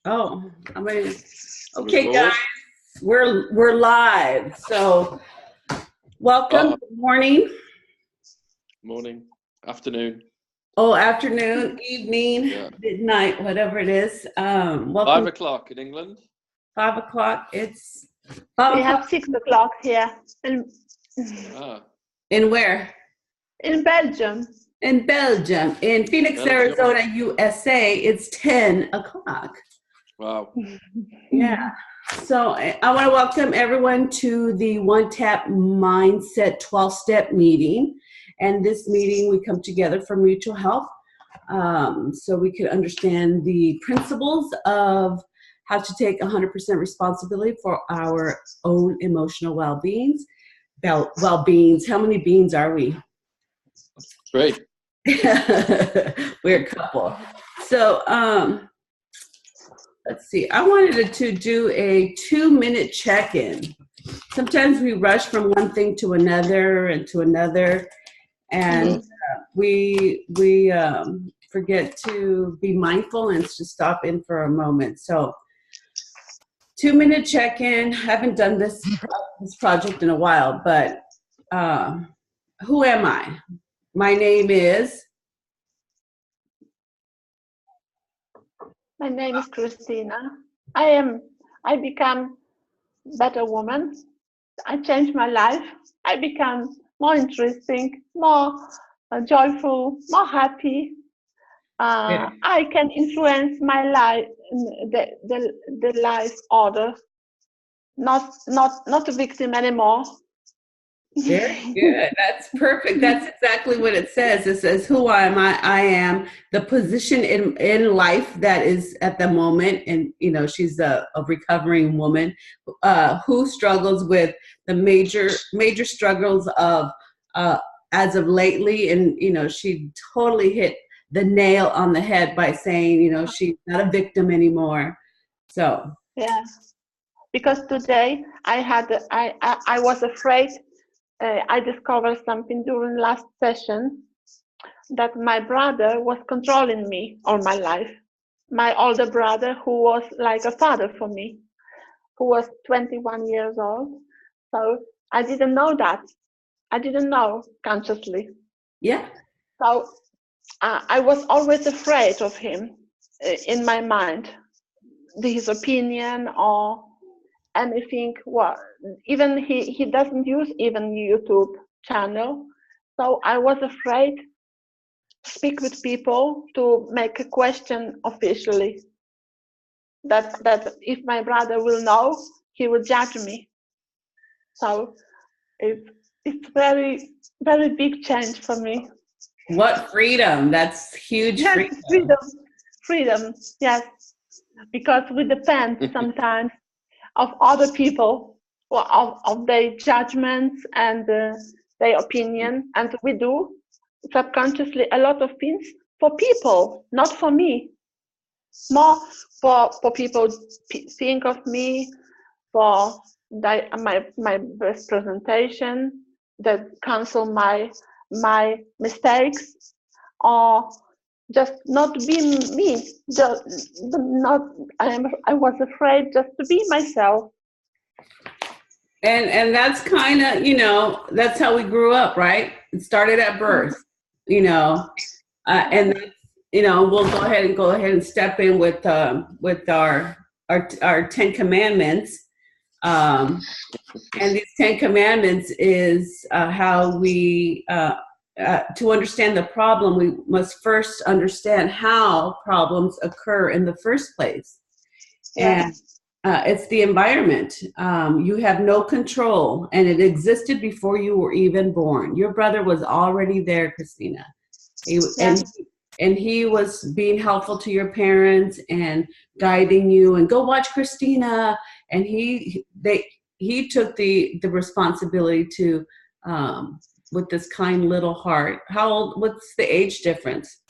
Oh, I mean, okay, guys, we're live. So, welcome. Good morning. Morning, afternoon. Oh, afternoon, evening, midnight, whatever it is. Welcome. 5 o'clock in England. 5 o'clock. It's 5 We o'clock. have 6 o'clock here. In where? In Belgium. In Belgium. In Phoenix, Arizona, USA, it's 10 o'clock. Wow. Yeah. So I want to welcome everyone to the One-Tap Mindset 12-step meeting. And this meeting, we come together for mutual help so we can understand the principles of how to take 100% responsibility for our own emotional well-beings. How many beans are we? 3. We're a couple. So, let's see. I wanted to do a 2-minute check-in. Sometimes we rush from one thing to another and to another, and we forget to be mindful and to stop in for a moment. So, 2-minute check-in. Haven't done this project in a while, but who am I? My name is. My name is Krystyna. I become better woman. I changed my life. I become more interesting, more joyful, more happy. I can influence my life, the life order. Not a victim anymore. Very good. That's perfect. That's exactly what it says. It says, who am I? I am the position in life that is at the moment. And, you know, she's a recovering woman who struggles with the major struggles of as of lately. And, you know, she totally hit the nail on the head by saying, you know, she's not a victim anymore. So. Yeah. Because today I was afraid. I discovered something during last session, that my brother was controlling me all my life. My older brother, who was like a father for me, who was 21 years old. So I didn't know that. I didn't know consciously. Yeah. So I was always afraid of him in my mind, his opinion or anything. Well, even he doesn't use even YouTube channel, so I was afraid to speak with people, to make a question officially, that if my brother will know, he will judge me. So it's very, very big change for me. What freedom. That's huge. Yes, freedom, yes, because we depend sometimes of other people, or of their judgments and their opinion, and we do subconsciously a lot of things for people, not for me. More for people think of me, for my best presentation, that cancel my mistakes, or just not be me. I was afraid just to be myself. And that's kind of, you know, that's how we grew up, right? It started at birth, you know, and you know, we'll go ahead and step in with our 10 commandments. And these 10 commandments is how we to understand the problem, we must first understand how problems occur in the first place. And it's the environment. You have no control, and it existed before you were even born. Your brother was already there, Krystyna. And he was being helpful to your parents and guiding you, and go watch Krystyna. And he took the responsibility to, with this kind little heart. What's the age difference?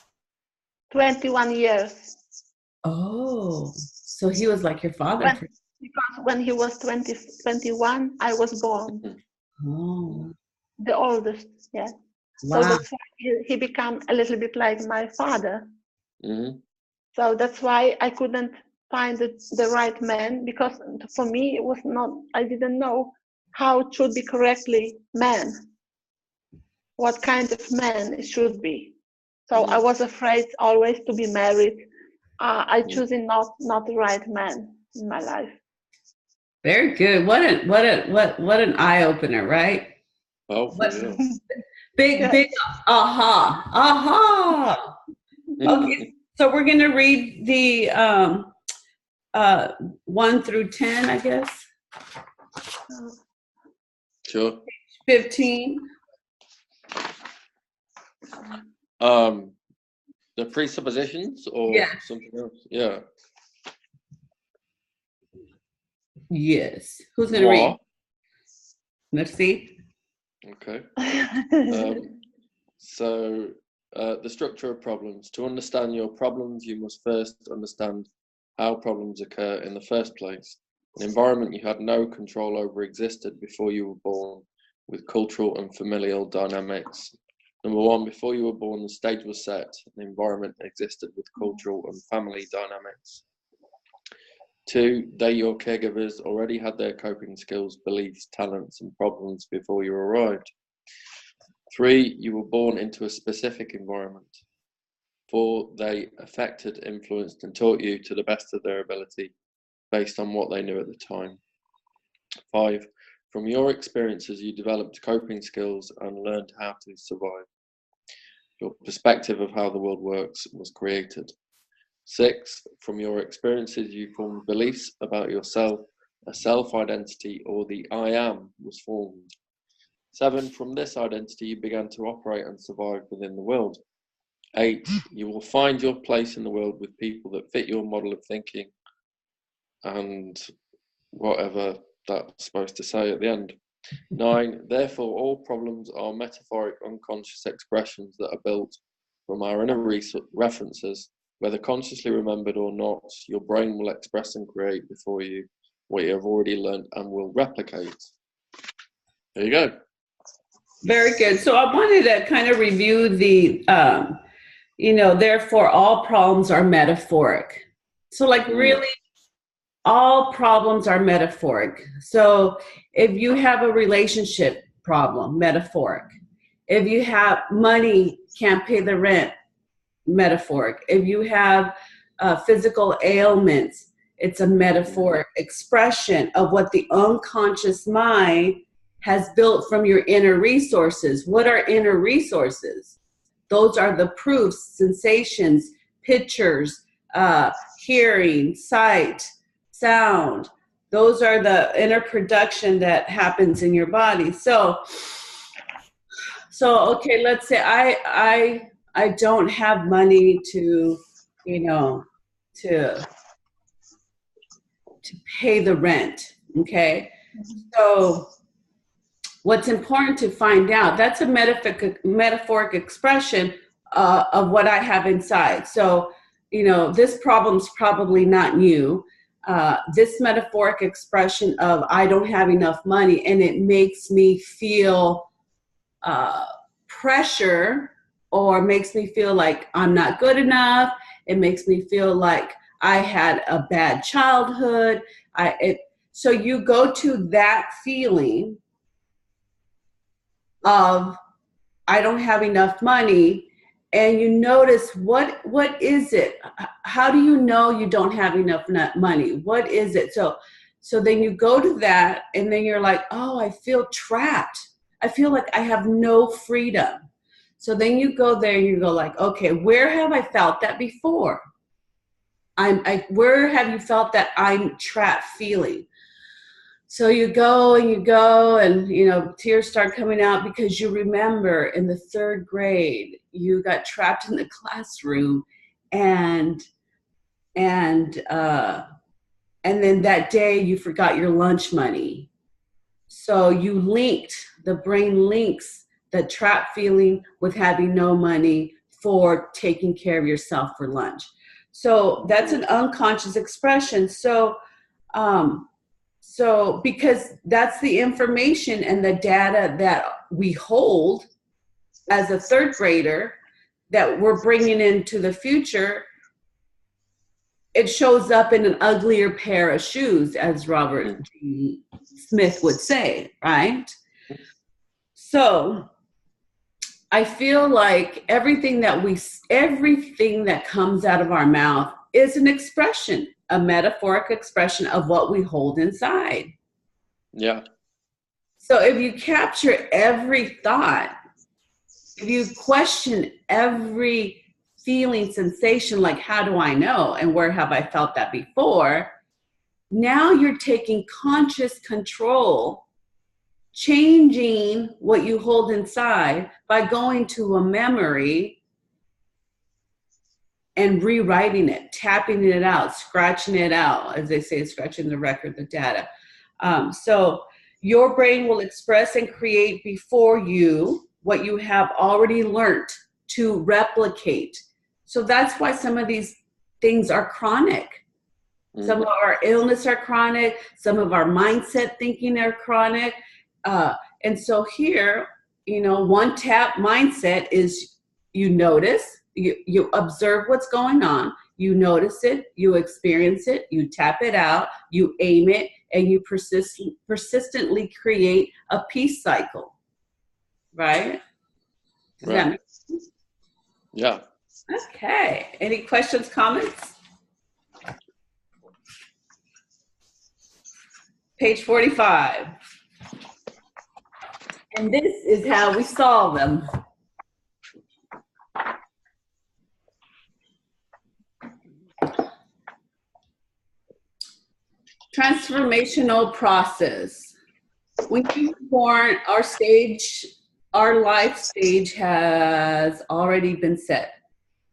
21 years. Oh, so he was like your father. Because when he was 21, I was born. Oh. The oldest, yes. Wow. So that's why he became a little bit like my father. Mm-hmm. So that's why I couldn't find the right man, because for me it was not, I didn't know how it should be correctly man, what kind of man it should be. So I was afraid always to be married. I choosing not the right man in my life. Very good. What an eye opener, right? Powerful, yeah. Big aha. Okay, so we're gonna read the 1 through 10, I guess. Sure. 15. The presuppositions or something else? Yeah. Yes. Who's gonna read? Let's see. Okay. So the structure of problems. To understand your problems, you must first understand how problems occur in the first place. An environment you had no control over existed before you were born, with cultural and familial dynamics. Number 1, before you were born, the stage was set. An environment existed with cultural and family dynamics. 2, they, your caregivers, already had their coping skills, beliefs, talents, and problems before you arrived. 3, you were born into a specific environment. 4, they affected, influenced, and taught you to the best of their ability based on what they knew at the time. 5, from your experiences, you developed coping skills and learned how to survive. Your perspective of how the world works was created. 6, from your experiences, you formed beliefs about yourself, a self-identity, or the I.M was formed. 7, from this identity, you began to operate and survive within the world. 8, you will find your place in the world with people that fit your model of thinking, and whatever that's supposed to say at the end. 9, therefore, all problems are metaphoric, unconscious expressions that are built from our inner references. Whether consciously remembered or not, your brain will express and create before you what you have already learned and will replicate. There you go. Very good. So I wanted to kind of review the, therefore all problems are metaphoric. So like really, all problems are metaphoric. So if you have a relationship problem, metaphoric. If you have money, can't pay the rent, metaphoric. If you have physical ailments, it's a metaphoric expression of what the unconscious mind has built from your inner resources. What are inner resources? Those are the proofs, sensations, pictures, hearing, sight, sound. Those are the inner production that happens in your body. So okay, let's say I don't have money to pay the rent, okay? So what's important to find out, that's a metaphoric expression of what I have inside. So, this problem's probably not new. This metaphoric expression of I don't have enough money, and it makes me feel pressure, or makes me feel like I'm not good enough. It makes me feel like I had a bad childhood. So you go to that feeling of I don't have enough money, and you notice what is it? How do you know you don't have enough money? What is it? So then you go to that, and then you're like, oh, I feel trapped. I feel like I have no freedom. So then you go there and you go like, okay, where have I felt that before? Where have you felt that I'm trapped feeling? So you go and tears start coming out because you remember in the 3rd grade, you got trapped in the classroom and then that day you forgot your lunch money. So the brain links the trap feeling with having no money for taking care of yourself for lunch. So that's an unconscious expression. So because that's the information and the data that we hold as a 3rd grader that we're bringing into the future, it shows up in an uglier pair of shoes, as Robert G. Smith would say, right? So I feel like everything that comes out of our mouth is an expression, a metaphoric expression of what we hold inside. Yeah. So if you capture every thought, if you question every feeling, sensation, like how do I know and where have I felt that before, now you're taking conscious control, changing what you hold inside by going to a memory and rewriting it, tapping it out, scratching it out, as they say, scratching the record, the data. So your brain will express and create before you what you have already learned to replicate. So that's why some of these things are chronic. Some of our illness are chronic. Some of our mindset thinking are chronic. And so here, you know, one tap mindset is you notice, you observe what's going on, you notice it, you experience it, you tap it out, you aim it, and you persistently create a peace cycle, right? Does that make sense? Yeah. Okay. Any questions, comments? Page 45. And this is how we solve them. Transformational process. When you were born, our life stage has already been set.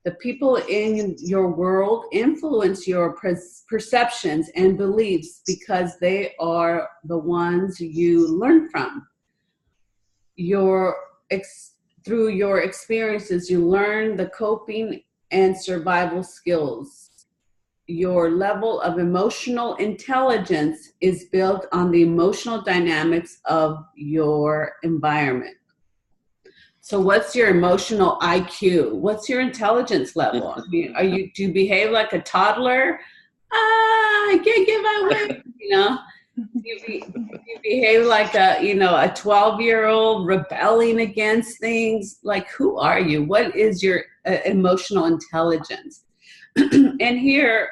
The people in your world influence your perceptions and beliefs because they are the ones you learn from. Through your experiences, you learn the coping and survival skills. Your level of emotional intelligence is built on the emotional dynamics of your environment. So what's your emotional IQ? What's your intelligence level? I mean, do you behave like a toddler? I can't get my way, you know? You behave like a 12-year-old rebelling against things. Like, who are you? What is your emotional intelligence? And here,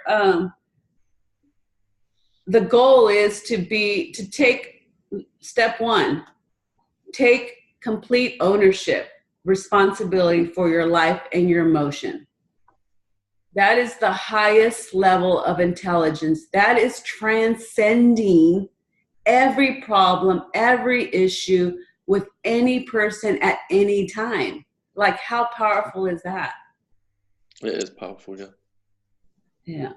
the goal is to take step one, take complete ownership, responsibility for your life and your emotion. That is the highest level of intelligence. That is transcending every problem, every issue with any person at any time. Like, how powerful is that? It is powerful, yeah. Yeah.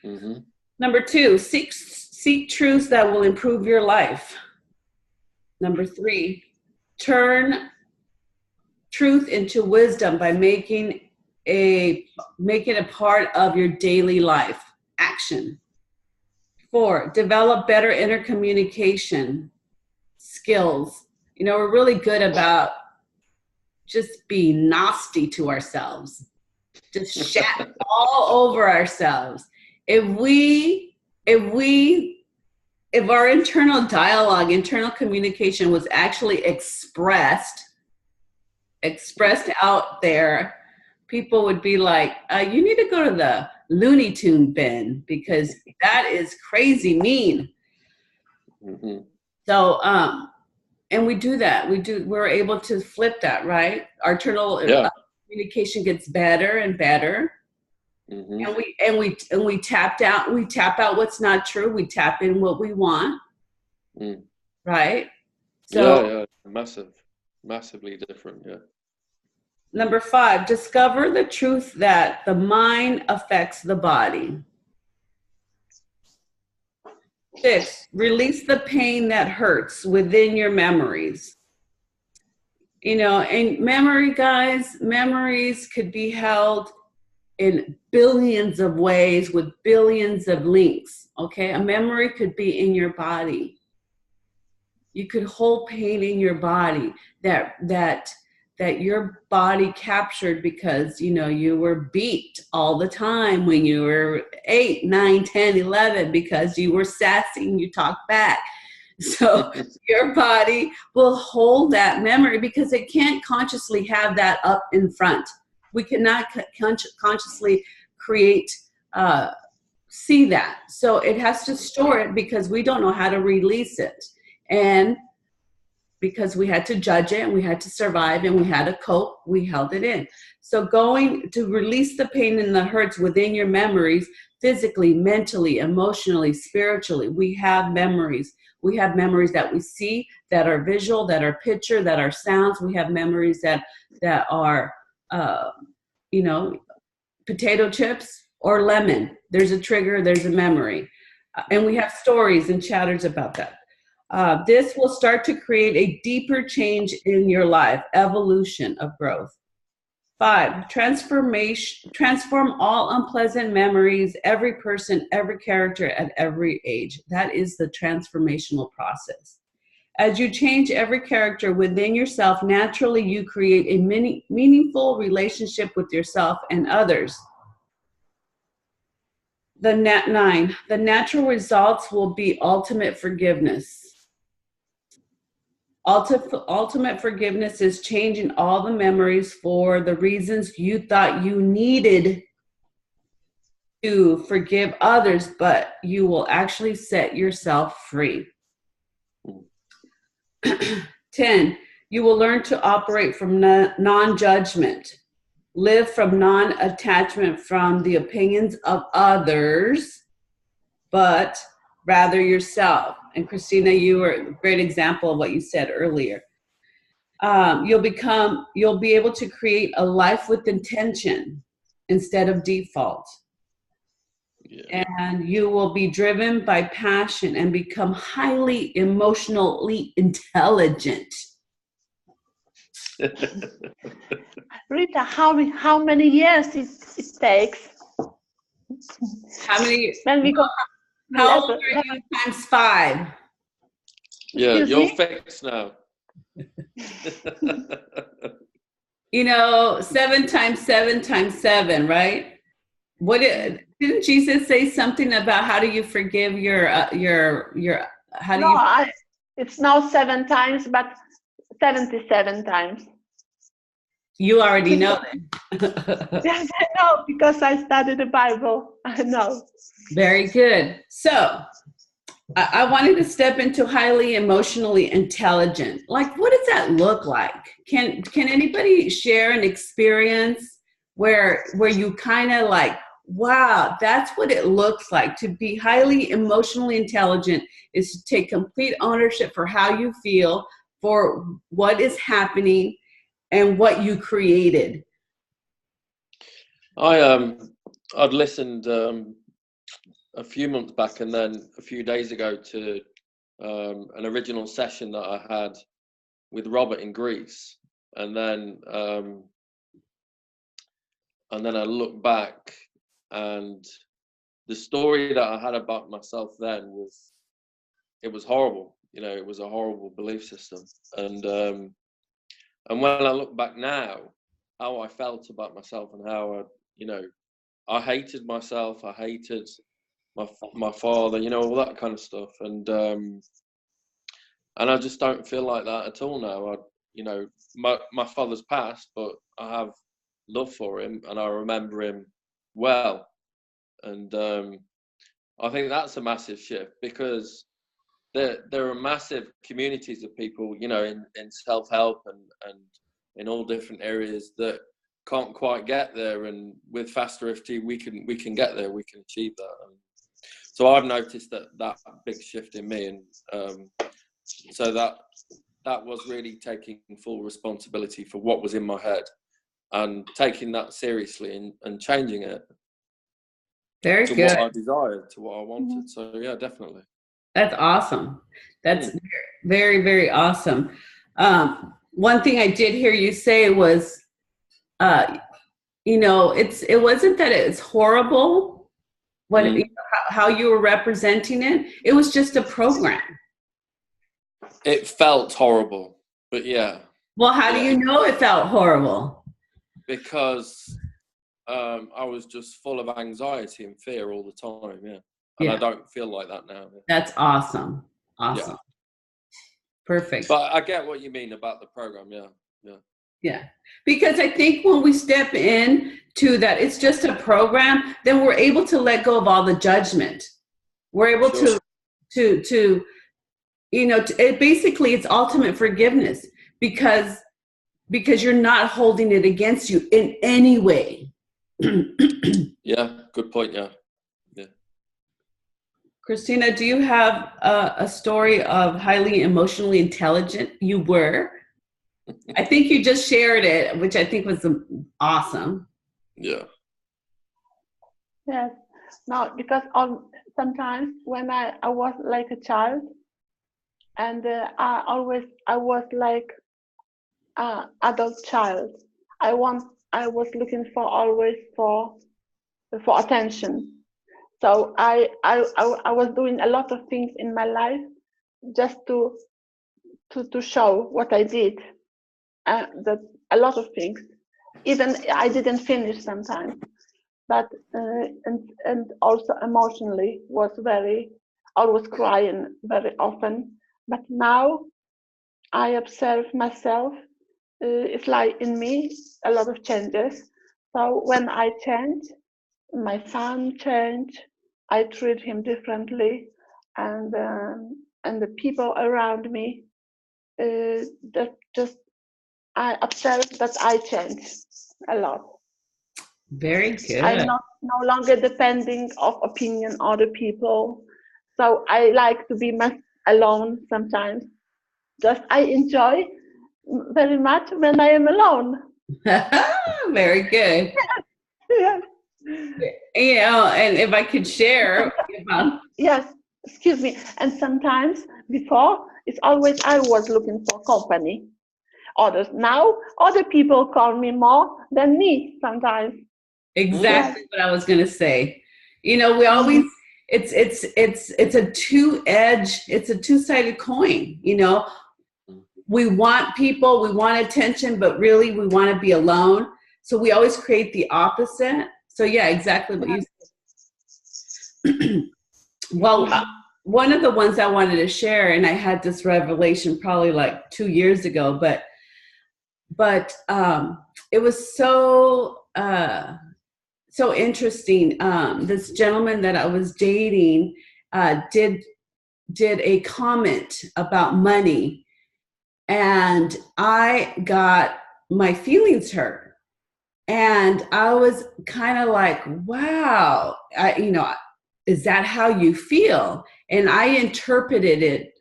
Mm-hmm. Number 2, seek truths that will improve your life. Number 3, turn truth into wisdom by making it a part of your daily life action. 4, develop better intercommunication skills. You know, we're really good about just being nasty to ourselves, just shout all over ourselves. If our internal dialogue, internal communication was actually expressed out there, people would be like, you need to go to the Looney Tune bin because that is crazy mean. Mm-hmm. So, and we do that. We're able to flip that, right? Our internal communication gets better and better. Mm-hmm. And we tap out what's not true. We tap in what we want. Right? So massively different, yeah. Number 5, discover the truth that the mind affects the body. 6, release the pain that hurts within your memories. You know, and memories could be held in billions of ways with billions of links, okay? A memory could be in your body. You could hold pain in your body that that your body captured because, you know, you were beat all the time when you were 8, 9, 10, 11 because you were sassy and you talked back. So your body will hold that memory because it can't consciously have that up in front. We cannot consciously create, see that. So it has to store it because we don't know how to release it. And because we had to judge it and we had to survive and we had to cope, we held it in. So going to release the pain and the hurts within your memories, physically, mentally, emotionally, spiritually, we have memories. We have memories that we see, that are visual, that are picture, that are sounds. We have memories that are, you know, potato chips or lemon. There's a trigger, there's a memory. And we have stories and chatters about that. This will start to create a deeper change in your life, evolution of growth. 5, transform all unpleasant memories, every person, every character at every age. That is the transformational process. As you change every character within yourself, naturally you create a meaningful relationship with yourself and others. The 9, the natural results will be ultimate forgiveness. Ultimate forgiveness is changing all the memories for the reasons you thought you needed to forgive others, but you will actually set yourself free. 10, you will learn to operate from non-judgment, live from non-attachment from the opinions of others, but rather yourself. And Krystyna, you were a great example of what you said earlier. You'll be able to create a life with intention instead of default. Yeah. And you will be driven by passion and become highly emotionally intelligent. Rita, how many years it takes? How many? When we go. How old are you times 5? Yeah, you're fixed now. You know, 7 times 7 times 7, right? Didn't Jesus say something about how do you forgive it's now 7 times, but 77 times. You already know that. Yes, I know, because I studied the Bible. I know. Very good. So I wanted to step into highly emotionally intelligent. Like, what does that look like? Can anybody share an experience where you kind of like, wow, that's what it looks like to be highly emotionally intelligent, is to take complete ownership for how you feel, for what is happening, and what you created? I'd listened a few months back and then a few days ago to an original session that I had with Robert in Greece, and then I look back, and the story that I had about myself then was horrible. You know, it was a horrible belief system, and when I look back now, how I felt about myself and how I hated myself, I hated my father, you know, all that kind of stuff, and I just don't feel like that at all now. My father's passed, but I have love for him and I remember him well, and I think that's a massive shift, because there are massive communities of people, you know, in self-help and in all different areas that can't quite get there, and with Faster FT we can get there, we can achieve that. And so I've noticed that big shift in me, and so that was really taking full responsibility for what was in my head and taking that seriously and changing it. Very to good. what I desired, to what I wanted. So yeah, definitely. That's awesome. That's very, very awesome. One thing I did hear you say was, you know, it wasn't that it's horrible, how you were representing it. It was just a program. It felt horrible, but yeah. Well, how do you know it felt horrible? Because I was just full of anxiety and fear all the time, and I don't feel like that now. That's awesome. Awesome. Perfect. But I get what you mean about the program, Yeah, because I think when we step in to that, it's just a program, then we're able to let go of all the judgment. We're able to you know, basically it's ultimate forgiveness because you're not holding it against you in any way. Yeah, good point. Yeah. Krystyna, do you have a story of highly emotionally intelligent you were? I think you just shared it, which I think was awesome. Yeah. Yes. No, because sometimes when I was like a child, and I was like adult child. I was looking for always for attention. So I was doing a lot of things in my life just to show what I did. That a lot of things. Even I didn't finish sometimes, but and also emotionally was always crying very often. But now I observe myself. It's like in me a lot of changes. So when I change, my son changed. I treat him differently, and the people around me that just I observe that I change a lot. Very good. I'm no longer depending of opinion other people. So I like to be alone sometimes. Just I enjoy very much when I am alone. Very good. Yes. You know, and if I could share. Yes, excuse me. And sometimes before, it's always I was looking for company. Others now, other people call me more than me sometimes. Exactly what I was going to say. You know, we always, it's a two-sided coin. You know, we want people, we want attention, but really we want to be alone. So we always create the opposite. So yeah, exactly what you said. Well, one of the ones I wanted to share, and I had this revelation probably like 2 years ago, but it was so interesting. This gentleman that I was dating did a comment about money, and I got my feelings hurt. And I was kind of like, wow, is that how you feel? And I interpreted it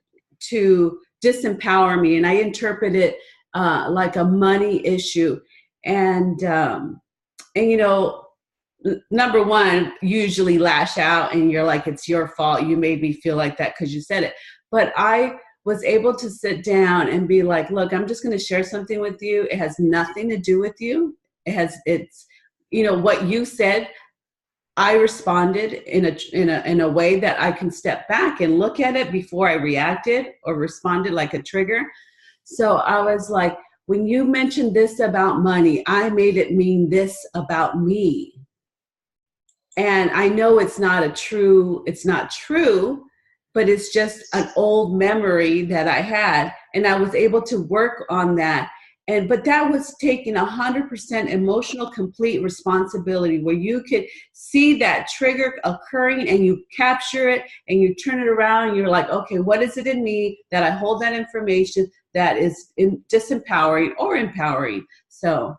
to disempower me, and I interpreted it like a money issue. And you know, number one, usually lash out and you're like, it's your fault. You made me feel like that because you said it. But I was able to sit down and be like, look, I'm just going to share something with you. It has nothing to do with you. It's, you know, what you said. I responded in a way that I can step back and look at it before I reacted or responded like a trigger. So I was like, when you mentioned this about money, I made it mean this about me. And I know it's not true, but it's just an old memory that I had. And I was able to work on that. But that was taking 100% emotional, complete responsibility, where you could see that trigger occurring and you capture it and you turn it around and you're like, okay, what is it in me that I hold that information that is disempowering or empowering? So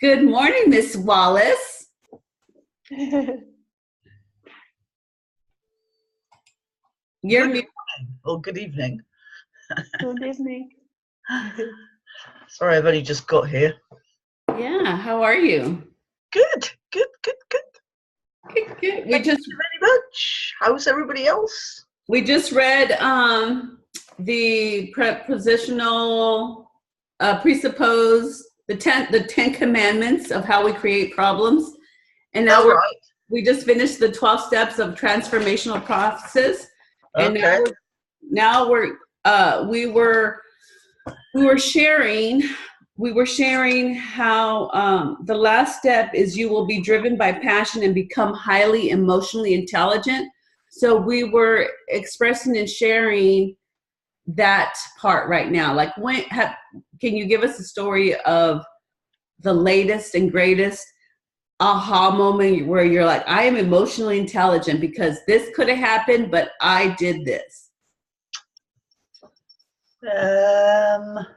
good morning, Miss Wallace. You're good morning or good evening. Good evening. Sorry, I've only just got here. Yeah, how are you? Good. Good. Thank you very much. How's everybody else? We just read the prepositional presuppose the 10 commandments of how we create problems, and now we just finished the 12 steps of transformational process, and okay. now we were we were sharing how the last step is you will be driven by passion and become highly emotionally intelligent. So we were expressing and sharing that part right now. Like, can you give us a story of the latest and greatest aha moment where you're like, I am emotionally intelligent because this could have happened, but I did this? Let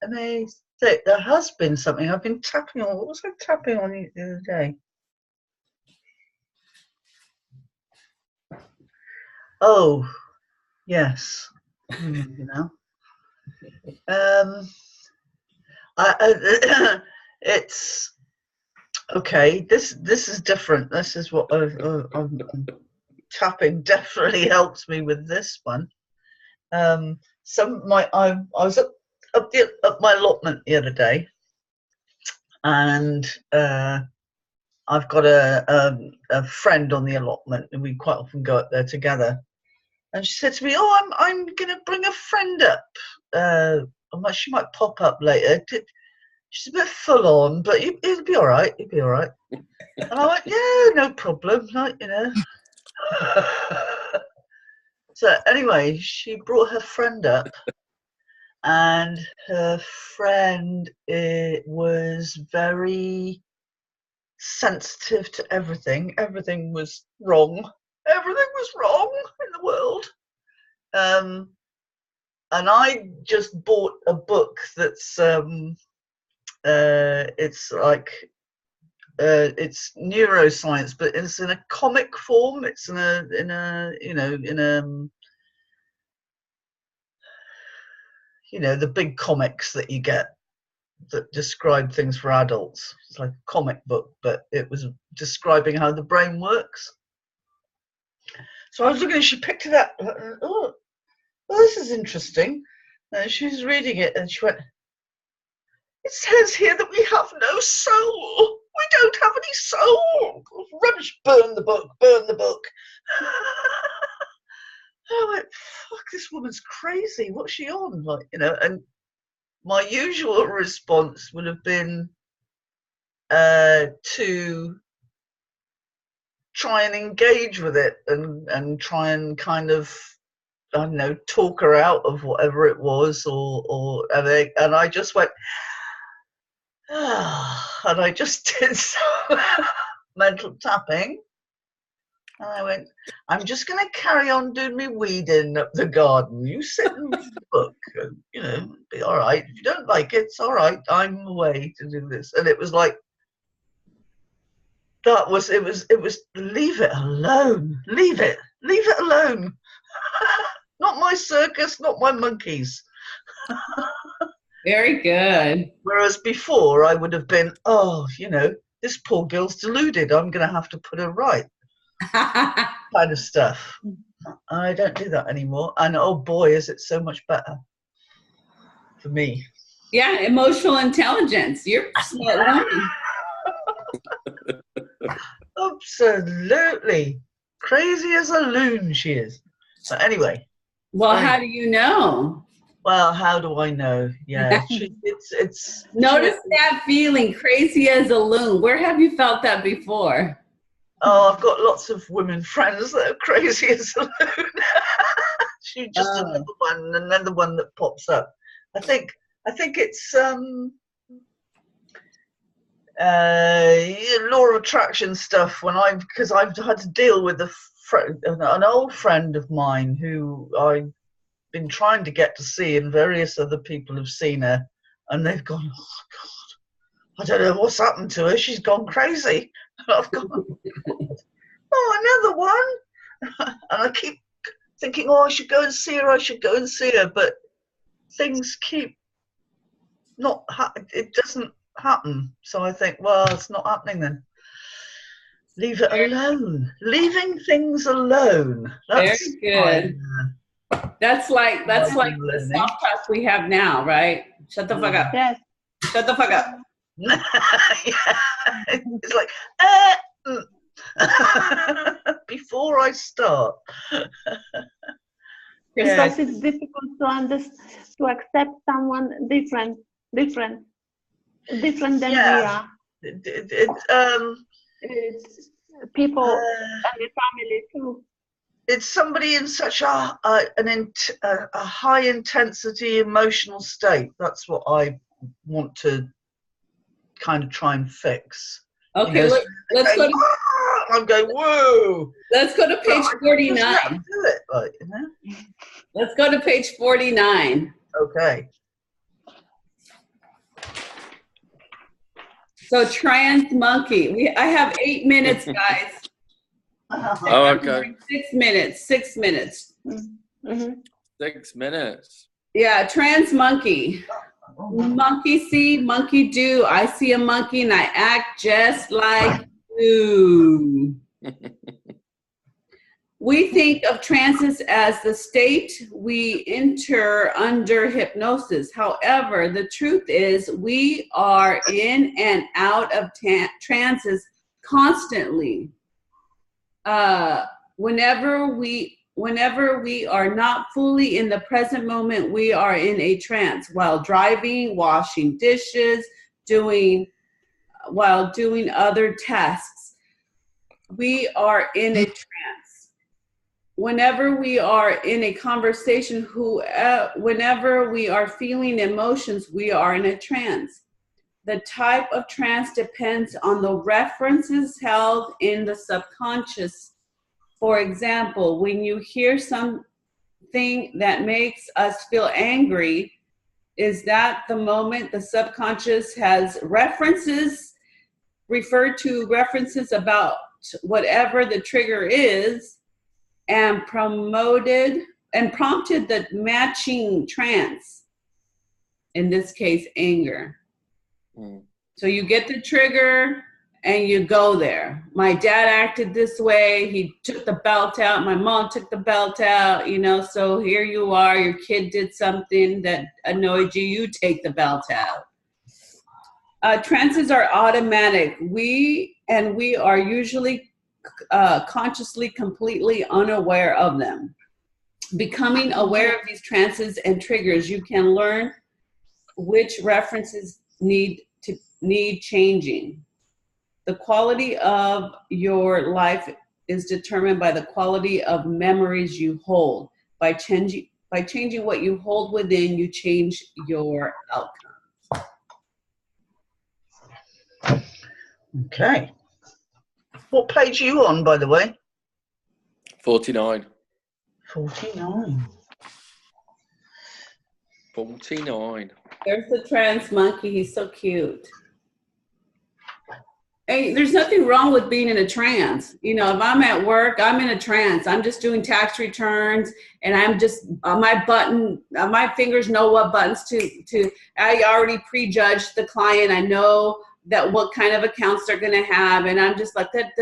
me think. There has been something I've been tapping on. What was I tapping on the other day? Oh, yes. You know. It's okay. This is different. This is what I'm tapping definitely helps me with this one. I was at my allotment the other day, and I've got a friend on the allotment, and we quite often go up there together. And she said to me, "Oh, I'm going to bring a friend up. She might pop up later. She's a bit full on, but it'll be all right. It'll be all right." And I went, "Yeah, no problem. Like, you know." So anyway, she brought her friend up, and her friend was very sensitive to everything. Everything was wrong. Everything was wrong in the world. And I just bought a book that's it's like it's neuroscience, but it's in a comic form. It's in a the big comics that you get that describe things for adults. It's like a comic book, but it was describing how the brain works. So I was looking, and she picked it up. Oh, well, this is interesting. And she was reading it, and she went, "It says here that we have no soul. We don't have any soul. Rubbish, burn the book, burn the book." I went, "Fuck, this woman's crazy. What's she on?" Like, you know, and my usual response would have been to try and engage with it and try and kind of, I don't know, talk her out of whatever it was, and I just went, and I just did some mental tapping, and I went, "I'm just going to carry on doing me weeding up the garden. You sit and read the book, and, you know, be all right. If you don't like it, it's all right. I'm away to do this." And it was like, it was leave it alone. Leave it alone. Not my circus, not my monkeys. Very good. Whereas before I would have been, "Oh, you know, this poor girl's deluded. I'm going to have to put her right." Kind of stuff. I don't do that anymore. And oh boy, is it so much better for me. Yeah, emotional intelligence. You're smart learning. Absolutely. Crazy as a loon she is. But anyway. Well, how do you know? Well, how do I know? Yeah, it's. Notice that feeling, crazy as a loon. Where have you felt that before? Oh, I've got lots of women friends that are crazy as a loon. She's just another one, another one that pops up. I think it's law of attraction stuff. Because I've had to deal with an old friend of mine who I've been trying to get to see, and various other people have seen her, and they've gone, "Oh God, I don't know what's happened to her. She's gone crazy." And I've gone, "Oh, another one." And I keep thinking, "Oh, I should go and see her. But things keep it doesn't happen. So I think, well, it's not happening then. Leave it alone. Leaving things alone. That's very good. That's like the soft talk we have now, right? Shut the fuck up. Yes. Shut the fuck up. Yeah. It's like, be before I start. Because it's difficult to accept someone different than we are. It's people and the family too. It's somebody in such a high intensity emotional state. That's what I want to kind of try and fix. Okay, you know, let's go to, I'm going, whoa. let's go to page 49. Do it, like, you know? Let's go to page 49. Okay. So trans monkey. I have 8 minutes, guys. Oh, okay. 6 minutes. 6 minutes. Mm-hmm. 6 minutes. Yeah, trans monkey. Monkey see, monkey do. I see a monkey and I act just like you. We think of trances as the state we enter under hypnosis. However, the truth is we are in and out of trances constantly. Whenever we are not fully in the present moment, we are in a trance while driving, washing dishes, while doing other tasks. We are in a trance. Whenever we are in a conversation, whenever we are feeling emotions, we are in a trance. The type of trance depends on the references held in the subconscious. For example, when you hear something that makes us feel angry, is that the moment the subconscious has referred to references about whatever the trigger is, and prompted the matching trance, in this case, anger. So you get the trigger and you go there. My dad acted this way. He took the belt out. My mom took the belt out, you know, so here you are. Your kid did something that annoyed you. You take the belt out. Trances are automatic. We are usually consciously completely unaware of them. Becoming aware of these trances and triggers, you can learn which references need changing. The quality of your life is determined by the quality of memories you hold. By changing what you hold within, you change your outcome. Okay. What page are you on, by the way? 49. 49. 49. There's the trans monkey. He's so cute. Hey, there's nothing wrong with being in a trance. You know, if I'm at work, I'm in a trance. I'm just doing tax returns, and I'm just my fingers know what buttons to. I already prejudged the client. I know that what kind of accounts they're going to have, and I'm just like that.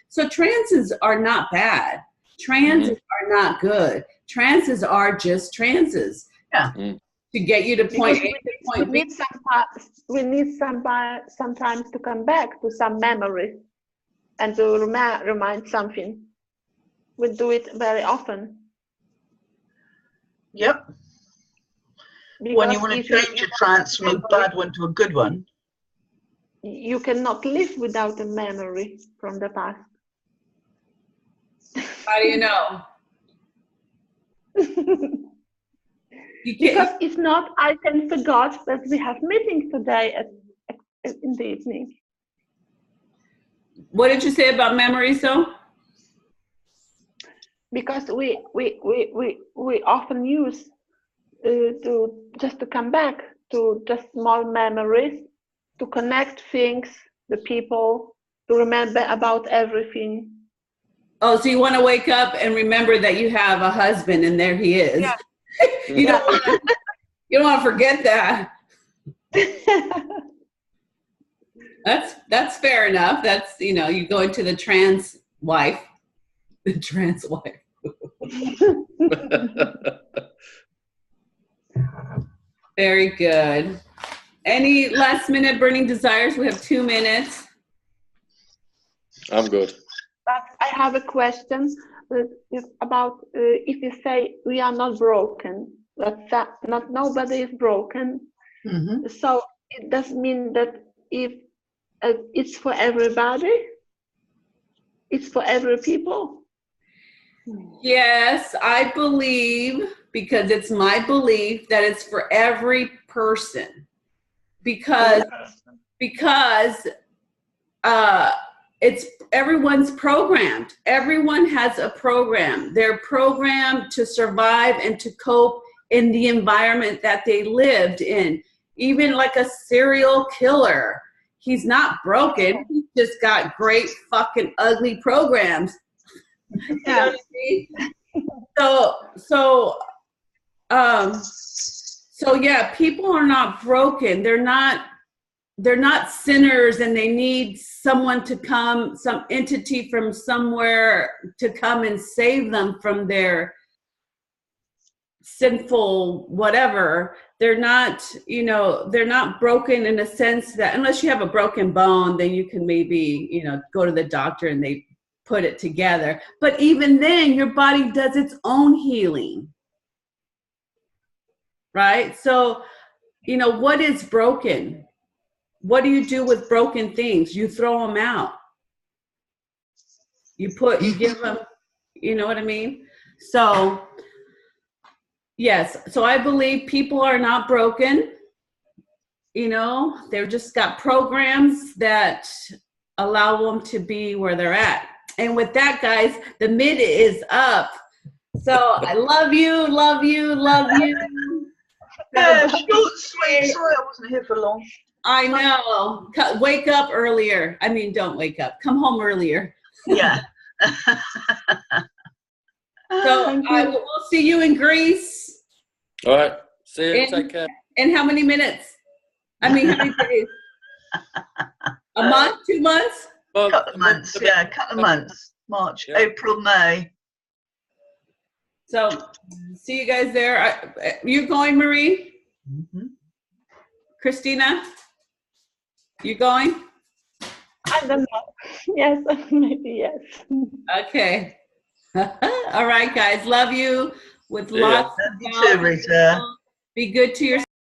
So trances are not bad. Trances are not good. Trances are just trances. Yeah. To get you to point A to point B. We need sometimes to come back to some memory and to remind something. We do it very often. Yep. Because when you want to change a trance from a bad one to a good one, you cannot live without a memory from the past. How do you know? Because if not, I can forget that we have meeting today in the evening. What did you say about memories, though? Because we often use to come back to just small memories, to connect things, the people, to remember about everything. Oh, so you want to wake up and remember that you have a husband and there he is. Yeah. You don't want to forget that. That's fair enough. That's, you know, you go into the trans wife. The trans wife. Very good. Any last minute burning desires? We have 2 minutes. I'm good. But I have a question about if you say we are not broken, that not nobody is broken. Mm-hmm. So it does mean that if it's for everybody, it's for every people. Yes, I believe, because it's my belief, that it's for every person. Because it's everyone's programmed. Everyone has a program. They're programmed to survive and to cope in the environment that they lived in. Even like a serial killer, he's not broken. He's just got great fucking ugly programs. You know what I mean? So yeah, people are not broken. They're not sinners, and they need someone to come, some entity from somewhere to come and save them from their sinful whatever. They're not, you know, they're not broken in a sense that, unless you have a broken bone, then you can maybe, you know, go to the doctor and they put it together. But even then, your body does its own healing, right? So, you know, what is broken? What do you do with broken things? You throw them out. You give them, you know what I mean? So, yes. So I believe people are not broken. You know, they've just got programs that allow them to be where they're at. And with that, guys, the mid is up. So I love you, love you, love you. Yeah, short, sweet. Sorry I wasn't here for long. I know. Wake up earlier. I mean, don't wake up. Come home earlier. Yeah. So we'll see you in Greece. All right. See you. Take care. In how many minutes? I mean, how many days? A month? 2 months? Well, Couple of months. Yeah, couple of months. March, yeah. April, May. So see you guys there. You going, Marie? Mm-hmm. Krystyna? You going? I don't know. Yes, maybe yes. Okay. All right, guys. Love you with lots of Love you too, Rita. Be good to yourself.